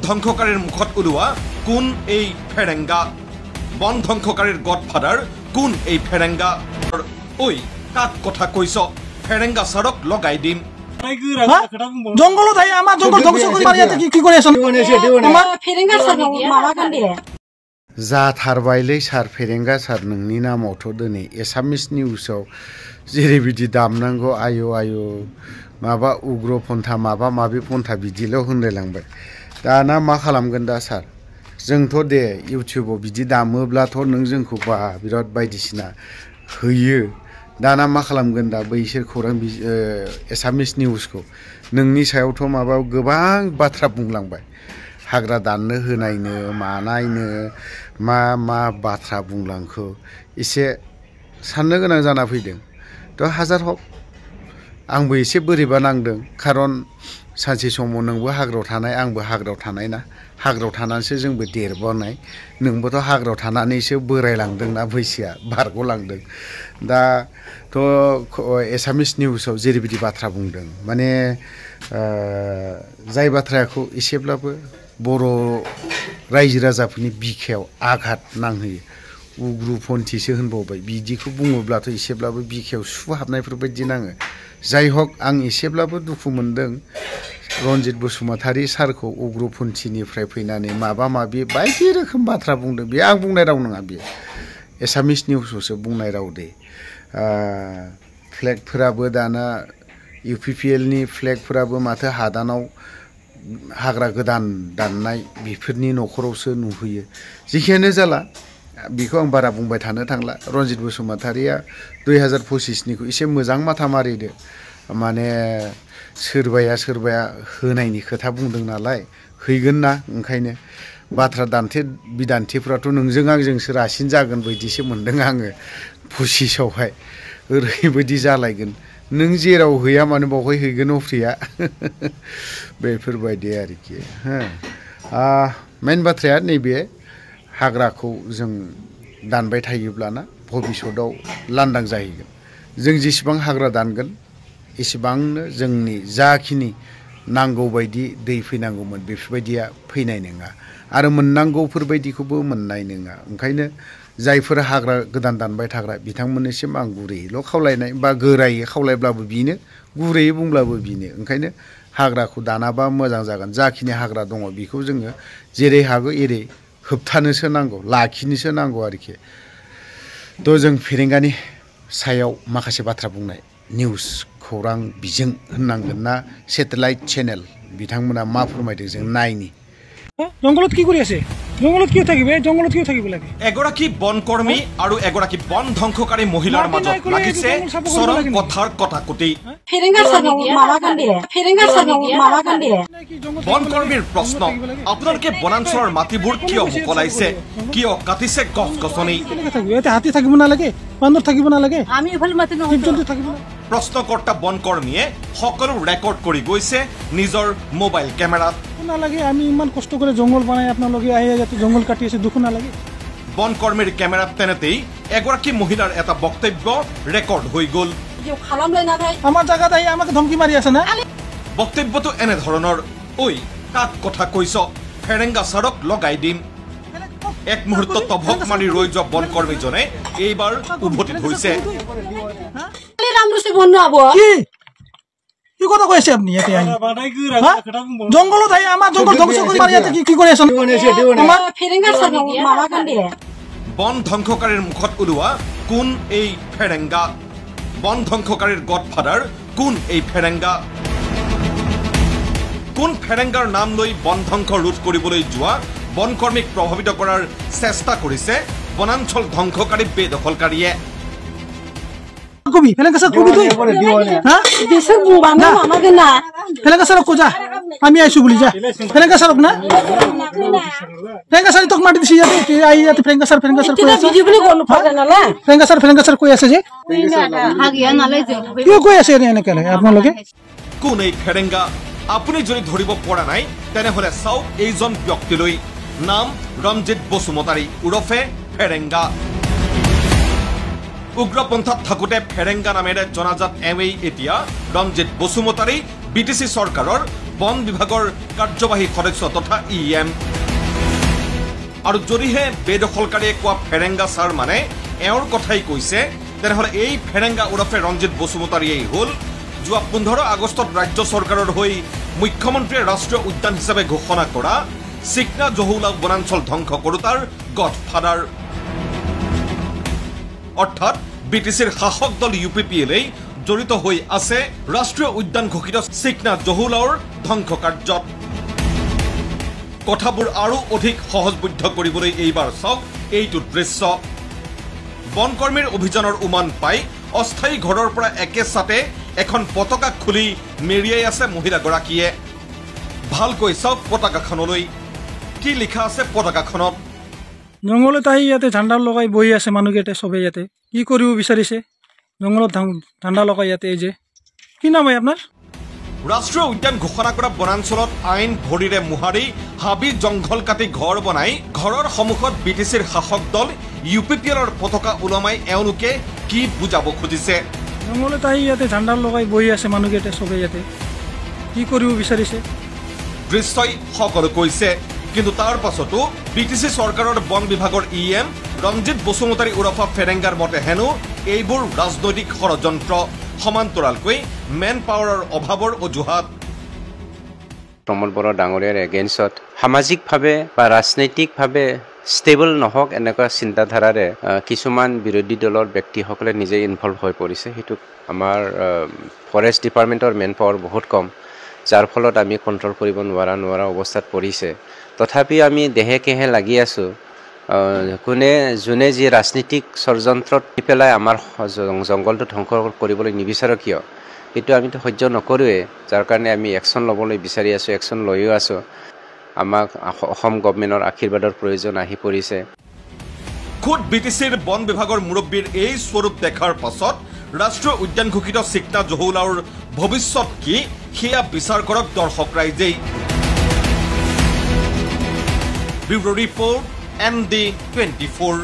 ধ্বংসকাৰীৰ মুখত ওলোৱা কোন এই ফেৰেংগা? বন ধ্বংসকাৰীৰ গডফাদাৰ কোন এই ফেৰেংগা? ঐ কাক কথা কৈছ? ফেৰেংগা ছাৰক লগাই দিম। জঙ্গলত আহি আমাৰ জঙ্গল ধ্বংস কৰি মাৰি আছে কি কৰি আছ? আমাৰ ফেরেঙ্গা সার মামা কান্দি जाथारबायलै सार फेरेंगा सार नोंनि नामावथ' दिनै एसामिस निउसाव जेरैबायदि दामनांगौ आयु आयु माबा उग्रपन्था माबा माबि पन्था बिदिल' होनलायलांबाय। दाना मा खालामगोन दा सार? जोंथ' दे इउटिउबाव बिदि दामोब्लाथ' नों जोंखौ बिराद बायदिसिना होयो। दाना मा खालामगोन दा बैसोर खौरां एसामिस निउसखौ? नोंनि सायावथ' माबा गोबां बाथ्रा बुंलांबाय। हाग्रा दाननो होनायनो मानायनो मा मा बाथ्रा बुंलांखो एसे साननो गोनां जाना फैदों। थ' हाजार हक आंबो एसे बोरैबा नांदों, खारन सानसे समाव नोंबो हाग्रायाव थानाय आंबो हाग्रायाव थानाय ना। हाग्रायाव थानानैसो जोंबो देरबोनाय, नोंबोथ' हाग्रायाव थानानैसो बोरायलांदोंना, बैसोआ बारग'लांदों। दाथ' एसामिस निउसाव जेरैबायदि बाथ्रा बुंदों, माने जाय बाथ्राखौ एसेब्लाबो बर' रायजो राजाफोरनि बिखायाव आघात नांहोयो। उग्रपन्थिसो होनबावबाय, बिदिखौ बुङोब्लाथ' एसेब्लाबो बिखायाव सु हाबनायफोरबायदि नाङो। जाय हक आं एसेब्लाबो दुखु मोनदों रन्जित बसुमतारी सारखौ उग्रपन्थिनिफ्राय फैनानै माबा माबि बायदि रोखोम बाथ्रा बुंदों। बे आं बुंनाय राव नङा, बेयो एसामिस निउसावसो बुंनाय राव दे। फ्लेगफोराबो दाना UPPLनि फ्लेगफोराबो माथो हादानाव हाग्रा गोदान दाननाय बेफोरनि न'खरावसो नुहैयो। जेखियानो जाला बेखौ आं बारा बुंबाय थानो थांला। रन्जित बसुमतारीया 2025निखौ एसे मोजां माथा मारिदो। माने सोरबाया होनायनि खोथा बुंदों नालाय, हैगोन ना, ओंखायनो बाथ्रा बिदान्थिफ्राथ' नोंजों आंजोंसो रासिन जागोन बायदिसो मोन्दों आङो। 25आवहाय ओरैबायदि जालायगोन, नों जेराव हैया मानो बावहाय हैगोन अफ्रिया। बेफोरबायदि आरोखि। मेन बाथ्राया नैबे हाग्राखौ जों दानबाय थायोब्लाना भबिष्यतआव लांदां जाहैगोन। जों जेसेबां हाग्रा दानगोन एसेबांनो जोंनि जाखिनि नांगौ बायदि दै फैनांगौमोन बेफोरबायदिया फैनाय नङा, आरो मोननांगौफोरबायदिखौबो मोननाय नङा। ओंखायनो जायफोर हाग्रा गोदान दानबाय थाग्रा बिथांमोननिसिम आं गुरैयल' खावलायनाय, बा गोरायै खावलायब्लाबो बिनो, गुरैयै बुंब्लाबो बिनो। ओंखायनो हाग्राखौ दानाबा मोजां जागोन। जाखिनि हाग्रा दङ बेखौ जोङो जेरै हागौ एरै होबथानोसो नांगौ, लाखिनोसो नांगौ आरोखि। थ' जों फेरेंगानि सायाव माखासे बाथ्रा बुंनाय निउस खौरां बिजों होननांगोन ना सेटेलाइट चेनेल, बिथांमोना मा फोरमायदों जों नायनि। জঙ্গলত কি কৰি আছে? জঙ্গলত কিয় থাকিব? জঙ্গলত কিয় থাকিব লাগে? এগৰাকী বনকৰ্মী আৰু এগৰাকী বন ধ্বংসকাৰী মহিলাৰ মাজত লাগিছে চৰম কথাৰ কটাকটি। ফেৰেঙ্গা সাৰ মামা কান্দি ফেৰেঙ্গা সাৰ মামা কান্দি বনকৰ্মীৰ প্ৰশ্ন, আপোনালোকে বনাঞ্চলৰ মাটিবোৰ কিয় মোকলাইছে, কিয় কাটিছে গছ গছনি? হাতী থাকিব নালাগে, বান্দৰ থাকিব নালাগে, আমি এফালে মাতি জীৱ-জন্তু থাকিব প্ৰশ্নকৰ্তা বনকৰ্মীয়ে সকলো ৰেকৰ্ড কৰি গৈছে নিজৰ মোবাইল কেমেৰাত। নালাগে, আমি ইমান কষ্ট করে জঙ্গল বানাই আপোনালোকে আহি ইয়াতে জঙ্গল কাটি আছে, দুখ নালাগে? বনকৰ্মীৰ কেমেৰাত তেনেতেই এগৰাকী মহিলাৰ এটা বক্তব্য ৰেকৰ্ড হৈ গ'ল। আমাৰ জাগাত আহি আমাক ধমকি মাৰি আছে না? বক্তব্যটো এনেধৰণৰ, ঐ কাক কথা কৈছ? ফেৰেংগা ছাৰক লগাই দিম। এক মুহূৰ্তত তভক মাৰি ৰৈ যোৱা বনকৰ্মীজনে এইবাৰ উভতি ধৰিছে। কি কথা কৈ আছে আপুনি? ইয়াতে আহি জঙ্গলত আহি আমাৰ জঙ্গল ধ্বংস কৰি মাৰি আছে কি কৰি আছে? আমাৰ ফেৰেঙ্গা সাৰ মামা কান্দি বন ধ্বংসকাৰীৰ মুখত ওলোৱা কোন এই ফেৰেংগা? বন ধ্বংসকাৰীৰ গডফাদাৰ কোন এই ফেৰেংগা? কোন ফেৰেংগাৰ নাম লৈ বন ধ্বংস ৰোধ কৰিবলৈ যোৱা বনকৰ্মীক প্ৰভাৱিত কৰাৰ চেষ্টা কৰিছে বনাঞ্চল ধ্বংসকাৰী বেদখলকাৰীয়ে। কবি ফেরেঙ্গা স্যার কবি তুই হ্যাঁ দেশে বুবানো আমাকে না ফেরেঙ্গা স্যার কোজা আমি আইছো বলি যা ফেরেঙ্গা স্যার না ফেরেঙ্গা স্যার তোক মাটি দিছি যাতে আই যাতে ফেরেঙ্গা স্যার কই আছে ভিডিও বলি কোন ফাটা নালে ফেরেঙ্গা স্যার কই আছে যে হাগিয়া নালে যে কি কই আছে এনে কেলে আপোনালোকে? কোন এই ফেৰেংগা? আপুনি যদি ধৰিব পৰা নাই তেনেহলে চাওক এইজন ব্যক্তিলৈ। নাম ৰঞ্জিত বসুমতাৰী উৰফে ফেৰেংগা। উগ্ৰপন্থাত থাকোঁতে ফেৰেংগা নামেৰে জনাজাত এওঁই এতিয়া ৰঞ্জিত বসুমতাৰী BTC চৰকাৰৰ বন বিভাগৰ কাৰ্যবাহী সদস্য তথা EM আৰু যদিহে বেদখলকাৰীয়ে কোৱা ফেৰেংগা ছাৰ মানে এওঁৰ কথাই কৈছে তেনেহ'লে এই ফেৰেংগা ওৰফে ৰঞ্জিত বসুমতাৰীয়েই হ'ল যোৱা 15 আগষ্টত ৰাজ্য চৰকাৰৰ হৈ মুখ্যমন্ত্ৰীয়ে ৰাষ্ট্ৰীয় উদ্যান হিচাপে ঘোষণা কৰা চিকনা জহুলা বনাঞ্চল ধ্বংস কৰোতাৰ গডফাদাৰ অৰ্থাৎ BTCৰ শাসক দল UPPLA জড়িত হৈ আছে ৰাষ্ট্ৰীয় উদ্যান ঘোষিত চিকনা জহুলাৰ ধ্বংস কাৰ্যত কথাবোৰ আৰু অধিক সহজবোধ্য কৰিবলৈ এইবাৰ চাওক এইটো দৃশ্য বনকৰ্মীৰ অভিযানৰ উমান পাই অস্থায়ী ঘৰৰ পৰা একেচাতে এখন পতাকা খুলি মেৰিয়াই আছে মহিলাগৰাকীয়ে ভালকৈ চাওক পতাকাখনলৈ কি লিখা আছে পতাকাখনত জংঘলত আহি ইয়াতে ঝাণ্ডা লগাই বহি আছে মানুহকেইটা চবেই ইয়াতে কি কৰিব বিচাৰিছে জংঘলত ঝাণ্ডা লগাই ইয়াতে এই যে কি নাম হয় আপোনাৰ ৰাষ্ট্ৰীয় উদ্যান ঘোষণা কৰা বনাঞ্চলত আইন ভৰিৰে মোহাৰি হাবি জংঘল কাটি ঘৰ বনাই ঘৰৰ সন্মুখত BTCৰ শাসক দল UPPLৰ পতাকা ওলমাই এওঁলোকে কি বুজাব খুজিছে জংঘলত আহি ইয়াতে ঝাণ্ডা লগাই বহি আছে মানুহকেইটা চবেই ইয়াতে কি কৰিব বিচাৰিছে দৃশ্যই সকলো কৈছে কিন্তু তাৰ পাছতো BTC চৰকাৰৰ বন বিভাগৰ EM ৰঞ্জিত বসুমতাৰী ওৰফা ফেৰেংগাৰ মতে হেনো এইবোৰ ৰাজনৈতিক ষড়যন্ত্ৰ সমান্তৰালকৈ মেন পাৱাৰৰ অভাৱৰ অজুহাত প্ৰমোদ বড়ো ডাঙৰীয়াৰ এগেইনষ্টত সামাজিকভাৱে বা ৰাজনৈতিকভাৱে ষ্টেবল নহওক এনেকুৱা চিন্তাধাৰাৰে কিছুমান বিৰোধী দলৰ ব্যক্তিসকলে নিজে ইনভলভ হৈ পৰিছে সেইটো আমাৰ ফৰেষ্ট ডিপাৰ্টমেণ্টৰ মেন পাৱাৰ বহুত কম যাৰ ফলত আমি কণ্ট্ৰল কৰিব নোৱাৰা অৱস্থাত পৰিছে তথাপি আমি দেহে কেহে লাগি আছোঁ যোনে যি ৰাজনীতিক ষড়যন্ত্ৰত পেলাই আমাৰ জংঘলটো ধ্বংস কৰিবলৈ নিবিচাৰো কিয় এইটো আমিতো সহ্য নকৰোৱে যাৰ কাৰণে আমি একশ্যন ল'বলৈ বিচাৰি আছোঁ একশ্যন লৈও আছোঁ আমাক অসম গভৰ্ণমেণ্টৰ আশীৰ্বাদৰ প্ৰয়োজন আহি পৰিছে খুদ BTCৰ বন বিভাগৰ মুৰব্বীৰ এই স্বৰূপ দেখাৰ পাছত ৰাষ্ট্ৰীয় উদ্যান ঘোষিত চিকনা জহুলাৰ ভৱিষ্যত কি সেয়া বিচাৰ কৰক দৰ্শক ৰাইজেই ব্যুৰ' ৰিপৰ্ট ND24